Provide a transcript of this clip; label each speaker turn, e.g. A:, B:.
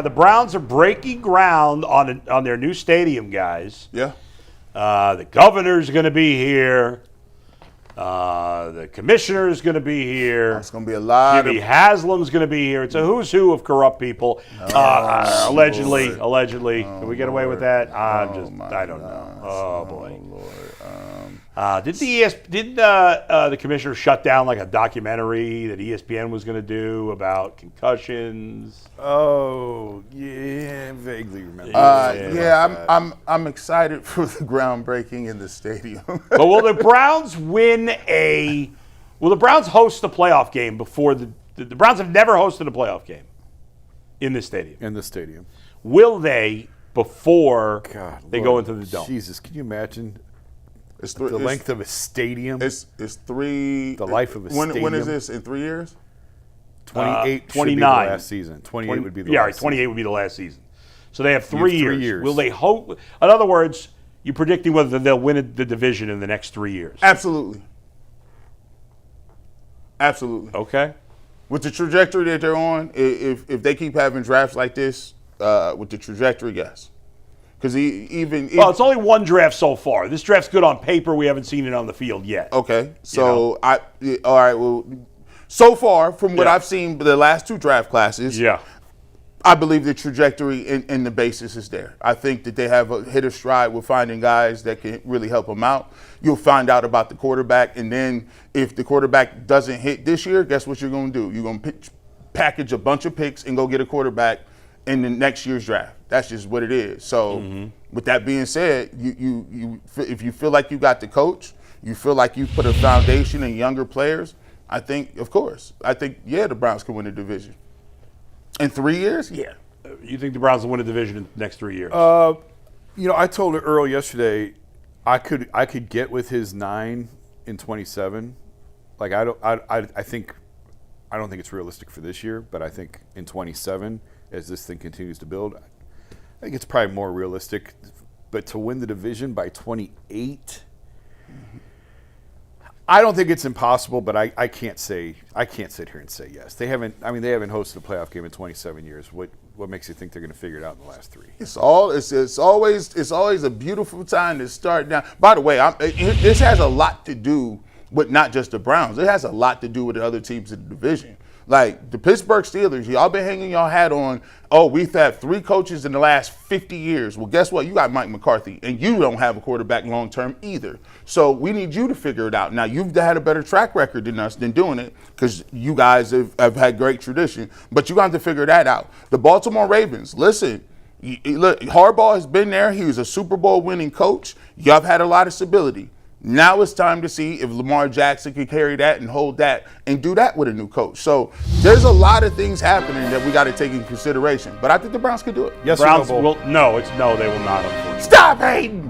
A: The Browns are breaking ground on their new stadium, guys.
B: Yeah.
A: The governor's going to be here. The commissioner's going to be here.
B: It's going to be a lot
A: Jimmy Haslam's going to be here. It's a who's who of corrupt people. Allegedly. Can we get away with that? I don't know. Oh, boy. Did the commissioner shut down like a documentary that ESPN was going to do about concussions?
C: Oh, yeah, vaguely remember.
B: I'm excited for the groundbreaking in the stadium.
A: But will the Browns will the Browns host a playoff game before the Browns have never hosted a playoff game in this stadium?
C: In the stadium.
A: Will they before they go into the dome?
C: Jesus, can you imagine
B: the
C: length of a stadium?
B: It's three.
C: The life of a stadium.
B: When is this? In 3 years?
C: 28,
A: 29.
C: should be the last season. 28 would be the last
A: right, 28 would be the last season. So they have 3
C: You have 3
A: years.
C: years.
A: Will they hope? In other words, you're predicting whether they'll win the division in the next 3 years.
B: Absolutely.
A: Okay.
B: With the trajectory that they're on, if they keep having drafts like this, with the trajectory, yes. Because
A: well, it's only one draft so far. This draft's good on paper. We haven't seen it on the field yet.
B: Okay. So all right. Well, so far from what I've seen, the last 2 draft classes, I believe the trajectory and the basis is there. I think that they have hit a stride with finding guys that can really help them out. You'll find out about the quarterback, and then if the quarterback doesn't hit this year, guess what you're going to do? You're going to package a bunch of picks and go get a quarterback in the next year's draft. That's just what it is. So with that being said, you if you feel like you got the coach, you feel like you put a foundation in younger players, I think, the Browns can win the division. In 3 years? Yeah.
A: You think the Browns will win a division in the next 3 years?
C: I told Earl yesterday I could get with his 9 in 27. Like I don't think it's realistic for this year, but I think in 27, as this thing continues to build, I think it's probably more realistic. But to win the division by 28, I don't think it's impossible, but I can't sit here and say yes. They haven't hosted a playoff game in 27 years. What makes you think they're going to figure it out in the last 3?
B: It's always a beautiful time to start down. By the way, this has a lot to do with not just the Browns. It has a lot to do with the other teams in the division. Like the Pittsburgh Steelers, y'all been hanging y'all hat on, we've had 3 coaches in the last 50 years. Well, guess what? You got Mike McCarthy, and you don't have a quarterback long-term either. So we need you to figure it out. Now, you've had a better track record than us than doing it because you guys have had great tradition, but you got to figure that out. The Baltimore Ravens, listen, look, Harbaugh has been there. He was a Super Bowl winning coach. Y'all have had a lot of stability. Now it's time to see if Lamar Jackson can carry that and hold that and do that with a new coach. So there's a lot of things happening that we got to take in consideration. But I think the Browns could do it.
A: Yes, Browns will. No, they will not. Unfortunately.
B: Stop hating.